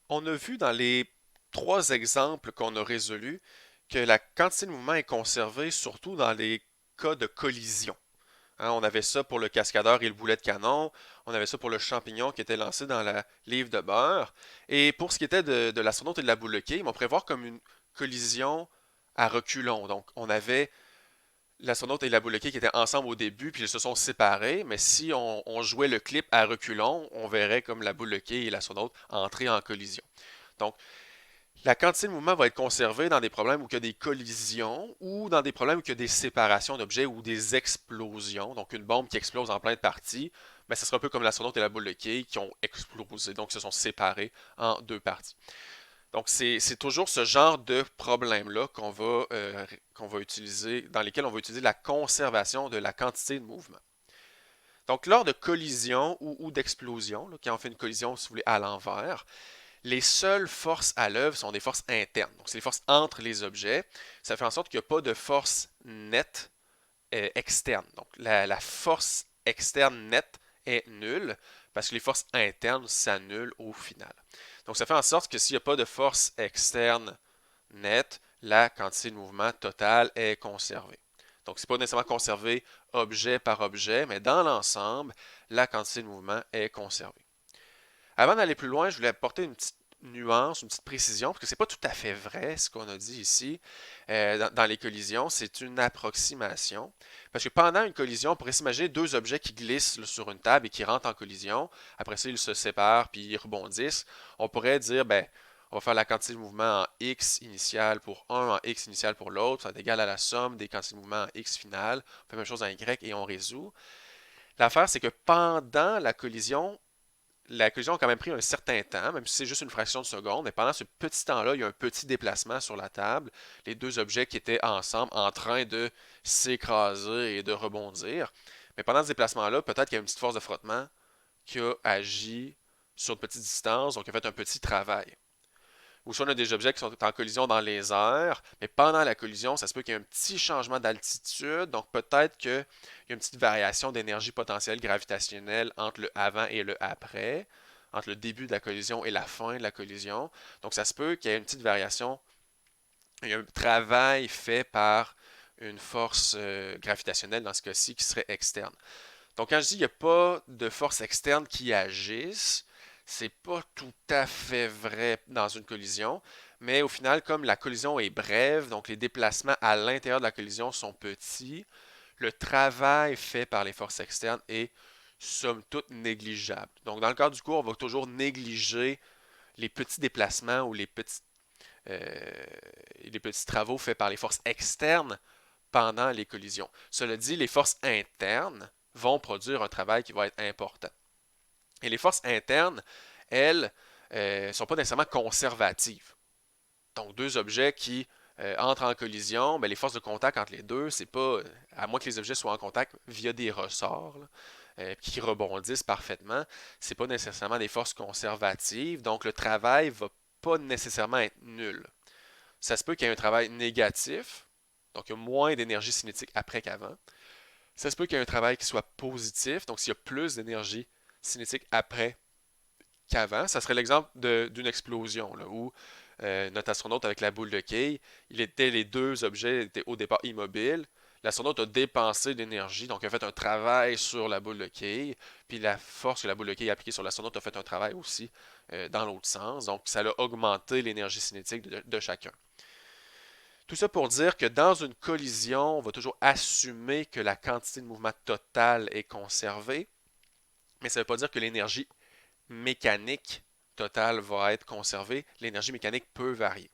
On a vu dans les trois exemples qu'on a résolus que la quantité de mouvement est conservée surtout dans les cas de collision. Hein, on avait ça pour le cascadeur et le boulet de canon, on avait ça pour le champignon qui était lancé dans la livre de beurre. Et pour ce qui était de l'astronaute et de la boule de quille, on pourrait voir comme une collision à reculons. Donc on avait l'astronaute et la boule de quille qui étaient ensemble au début, puis ils se sont séparés, mais si on jouait le clip à reculons, on verrait comme la boule de quille et l'astronaute entrer en collision. Donc, la quantité de mouvement va être conservée dans des problèmes où il y a des collisions ou dans des problèmes où il y a des séparations d'objets ou des explosions. Donc, une bombe qui explose en plein de parties, ben, ce sera un peu comme l'astronaute et la boule de quille qui ont explosé, donc se sont séparés en deux parties. Donc, c'est toujours ce genre de problème-là qu'on va utiliser, dans lesquels on va utiliser la conservation de la quantité de mouvement. Donc, lors de collision ou d'explosion, quand on fait une collision, si vous voulez, à l'envers, les seules forces à l'œuvre sont des forces internes. Donc, c'est les forces entre les objets. Ça fait en sorte qu'il n'y a pas de force nette externe. Donc, la force externe nette est nulle parce que les forces internes s'annulent au final. Donc, ça fait en sorte que s'il n'y a pas de force externe nette, la quantité de mouvement totale est conservée. Donc, ce n'est pas nécessairement conservé objet par objet, mais dans l'ensemble, la quantité de mouvement est conservée. Avant d'aller plus loin, je voulais apporter une petite nuance, une petite précision, parce que c'est pas tout à fait vrai ce qu'on a dit ici dans les collisions. C'est une approximation. Parce que pendant une collision, on pourrait s'imaginer deux objets qui glissent là, sur une table et qui rentrent en collision. Après ça, ils se séparent puis ils rebondissent. On pourrait dire, ben, on va faire la quantité de mouvement en x initial pour un, en x initial pour l'autre. Ça est égal à la somme des quantités de mouvement en x final. On fait la même chose en y et on résout. L'affaire, c'est que pendant la collision a quand même pris un certain temps, même si c'est juste une fraction de seconde. Mais pendant ce petit temps-là, il y a un petit déplacement sur la table. Les deux objets qui étaient ensemble en train de s'écraser et de rebondir. Mais pendant ce déplacement-là, peut-être qu'il y a une petite force de frottement qui a agi sur une petite distance, donc qui a fait un petit travail. Ou soit on a des objets qui sont en collision dans les airs, mais pendant la collision, ça se peut qu'il y ait un petit changement d'altitude, donc peut-être qu'il y a une petite variation d'énergie potentielle gravitationnelle entre le avant et le après, entre le début de la collision et la fin de la collision. Donc ça se peut qu'il y ait une petite variation, il y a un travail fait par une force gravitationnelle dans ce cas-ci qui serait externe. Donc, quand je dis qu'il n'y a pas de force externe qui agissent, c'est pas tout à fait vrai dans une collision, mais au final, comme la collision est brève, donc les déplacements à l'intérieur de la collision sont petits, le travail fait par les forces externes est somme toute négligeable. Donc, dans le cadre du cours, on va toujours négliger les petits déplacements ou euh, les petits travaux faits par les forces externes pendant les collisions. Cela dit, les forces internes vont produire un travail qui va être important. Et les forces internes, elles, ne sont pas nécessairement conservatives. Donc, deux objets qui entrent en collision, ben, les forces de contact entre les deux, c'est pas, à moins que les objets soient en contact via des ressorts là, qui rebondissent parfaitement, c'est pas nécessairement des forces conservatives. Donc, le travail va pas nécessairement être nul. Ça se peut qu'il y ait un travail négatif, donc il y a moins d'énergie cinétique après qu'avant. Ça se peut qu'il y ait un travail qui soit positif, donc s'il y a plus d'énergie cinétique après qu'avant, ça serait l'exemple d'une explosion, là, où notre astronaute avec la boule de quille, les deux objets étaient au départ immobiles. L'astronaute a dépensé de l'énergie, donc il a fait un travail sur la boule de quille, puis la force que la boule de quille a appliquée sur l'astronaute a fait un travail aussi dans l'autre sens, donc ça a augmenté l'énergie cinétique de chacun. Tout ça pour dire que dans une collision, on va toujours assumer que la quantité de mouvement totale est conservée, mais ça ne veut pas dire que l'énergie mécanique totale va être conservée. L'énergie mécanique peut varier.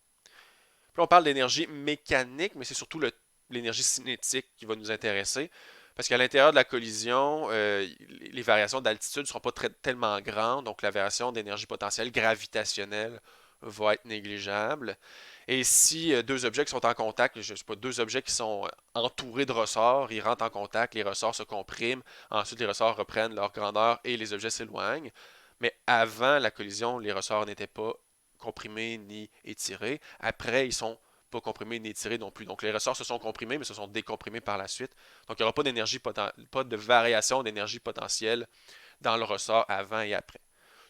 Puis on parle d'énergie mécanique, mais c'est surtout l'énergie cinétique qui va nous intéresser. Parce qu'à l'intérieur de la collision, les variations d'altitude ne seront pas tellement grandes, donc la variation d'énergie potentielle gravitationnelle va être négligeable. Et si deux objets qui sont en contact, je ne sais pas, deux objets qui sont entourés de ressorts, ils rentrent en contact, les ressorts se compriment, ensuite les ressorts reprennent leur grandeur et les objets s'éloignent. Mais avant la collision, les ressorts n'étaient pas comprimés ni étirés. Après, ils sont pas comprimés ni étirés non plus. Donc les ressorts se sont comprimés, mais se sont décomprimés par la suite. Donc il n'y aura pas de variation d'énergie potentielle dans le ressort avant et après.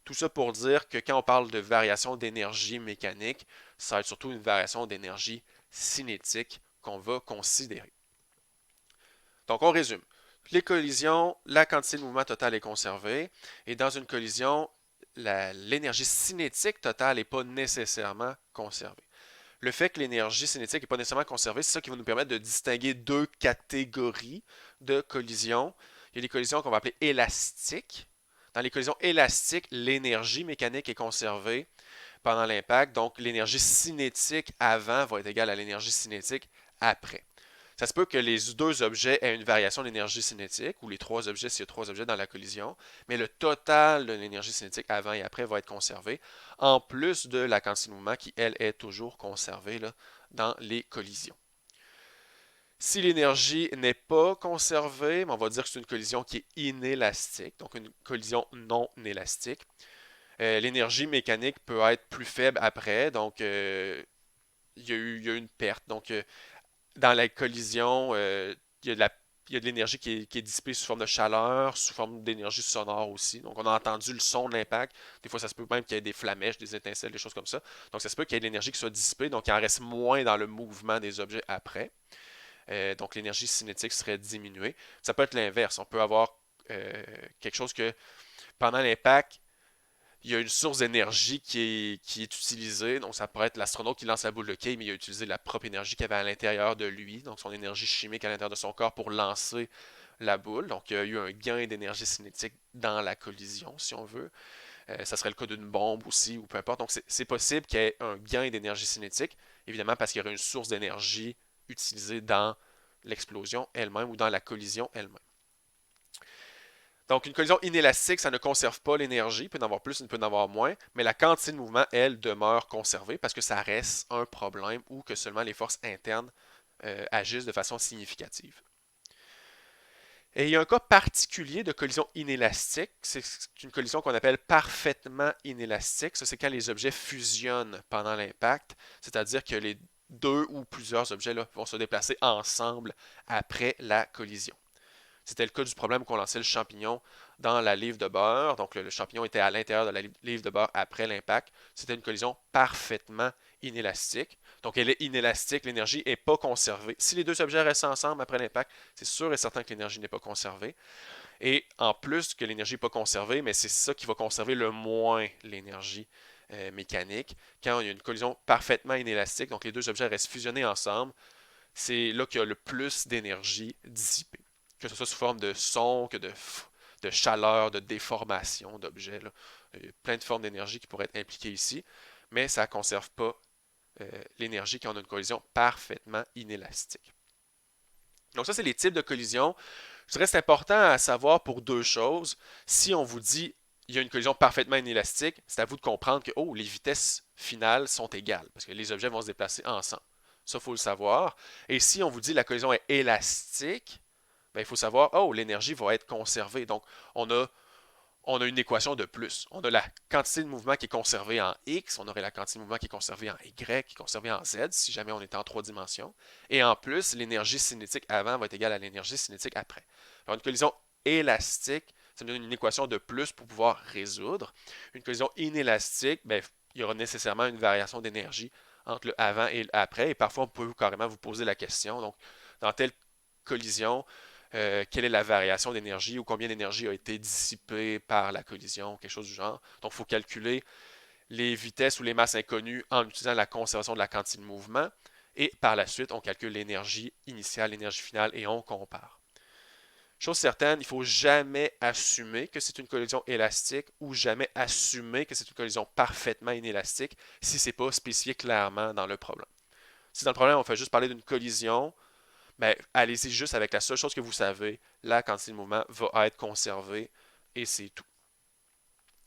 Tout ça pour dire que quand on parle de variation d'énergie mécanique, ça va être surtout une variation d'énergie cinétique qu'on va considérer. Donc, on résume. Les collisions, la quantité de mouvement total est conservée, et dans une collision, l'énergie cinétique totale n'est pas nécessairement conservée. Le fait que l'énergie cinétique n'est pas nécessairement conservée, c'est ça qui va nous permettre de distinguer deux catégories de collisions. Il y a des collisions qu'on va appeler élastiques. Dans les collisions élastiques, l'énergie mécanique est conservée pendant l'impact, donc l'énergie cinétique avant va être égale à l'énergie cinétique après. Ça se peut que les deux objets aient une variation d'énergie cinétique, ou les trois objets s'il y a trois objets dans la collision, mais le total de l'énergie cinétique avant et après va être conservé, en plus de la quantité de mouvement qui, elle, est toujours conservée là, dans les collisions. Si l'énergie n'est pas conservée, on va dire que c'est une collision qui est inélastique, donc une collision non élastique. L'énergie mécanique peut être plus faible après, donc il y a eu une perte. Donc, dans la collision, il y a de l'énergie qui est dissipée sous forme de chaleur, sous forme d'énergie sonore aussi. Donc, on a entendu le son de l'impact. Des fois, ça se peut même qu'il y ait des flamèches, des étincelles, des choses comme ça. Donc, ça se peut qu'il y ait de l'énergie qui soit dissipée, donc il en reste moins dans le mouvement des objets après. Donc, l'énergie cinétique serait diminuée. Ça peut être l'inverse. On peut avoir quelque chose que pendant l'impact, il y a une source d'énergie qui est utilisée. Donc, ça pourrait être l'astronaute qui lance la boule de quille, mais il a utilisé la propre énergie qu'il avait à l'intérieur de lui, donc son énergie chimique à l'intérieur de son corps pour lancer la boule. Donc, il y a eu un gain d'énergie cinétique dans la collision, si on veut. Ça serait le cas d'une bombe aussi, ou peu importe. Donc, c'est possible qu'il y ait un gain d'énergie cinétique, évidemment parce qu'il y aurait une source d'énergie utilisée dans l'explosion elle-même ou dans la collision elle-même. Donc, une collision inélastique, ça ne conserve pas l'énergie. Il peut en avoir plus, il peut en avoir moins, mais la quantité de mouvement, elle, demeure conservée parce que ça reste un problème ou que seulement les forces internes agissent de façon significative. Et il y a un cas particulier de collision inélastique. C'est une collision qu'on appelle parfaitement inélastique. Ça, c'est quand les objets fusionnent pendant l'impact, c'est-à-dire que les deux ou plusieurs objets là, vont se déplacer ensemble après la collision. C'était le cas du problème qu'on lançait le champignon dans la livre de beurre. Donc, le champignon était à l'intérieur de la livre de beurre après l'impact. C'était une collision parfaitement inélastique. Donc, elle est inélastique, l'énergie n'est pas conservée. Si les deux objets restent ensemble après l'impact, c'est sûr et certain que l'énergie n'est pas conservée. Et en plus que l'énergie n'est pas conservée, mais c'est ça qui va conserver le moins l'énergie mécanique. Quand il y a une collision parfaitement inélastique, donc les deux objets restent fusionnés ensemble, c'est là qu'il y a le plus d'énergie dissipée, que ce soit sous forme de son, de chaleur, de déformation d'objets. Il y a plein de formes d'énergie qui pourraient être impliquées ici, mais ça ne conserve pas l'énergie quand on a une collision parfaitement inélastique. Donc ça, c'est les types de collisions. Je dirais que c'est important à savoir pour deux choses. Si on vous dit il y a une collision parfaitement inélastique, c'est à vous de comprendre que les vitesses finales sont égales, parce que les objets vont se déplacer ensemble. Ça, il faut le savoir. Et si on vous dit la collision est élastique, ben, il faut savoir, l'énergie va être conservée. Donc, on a une équation de plus. On a la quantité de mouvement qui est conservée en X, on aurait la quantité de mouvement qui est conservée en Y, qui est conservée en Z, si jamais on était en trois dimensions. Et en plus, l'énergie cinétique avant va être égale à l'énergie cinétique après. Alors, une collision élastique, ça me donne une équation de plus pour pouvoir résoudre. Une collision inélastique, ben, il y aura nécessairement une variation d'énergie entre le avant et l'après. Et parfois, on peut carrément vous poser la question. Donc, dans telle collision, quelle est la variation d'énergie ou combien d'énergie a été dissipée par la collision, quelque chose du genre. Donc, il faut calculer les vitesses ou les masses inconnues en utilisant la conservation de la quantité de mouvement. Et par la suite, on calcule l'énergie initiale, l'énergie finale et on compare. Chose certaine, il ne faut jamais assumer que c'est une collision élastique ou jamais assumer que c'est une collision parfaitement inélastique si ce n'est pas spécifié clairement dans le problème. Si dans le problème, on fait juste parler d'une collision, ben, allez-y juste avec la seule chose que vous savez, la quantité de mouvement va être conservée et c'est tout.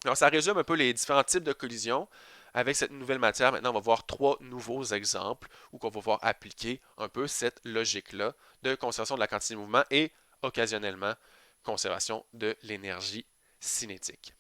Alors, ça résume un peu les différents types de collisions. Avec cette nouvelle matière, maintenant, on va voir trois nouveaux exemples où on va voir appliquer un peu cette logique-là de conservation de la quantité de mouvement et occasionnellement conservation de l'énergie cinétique.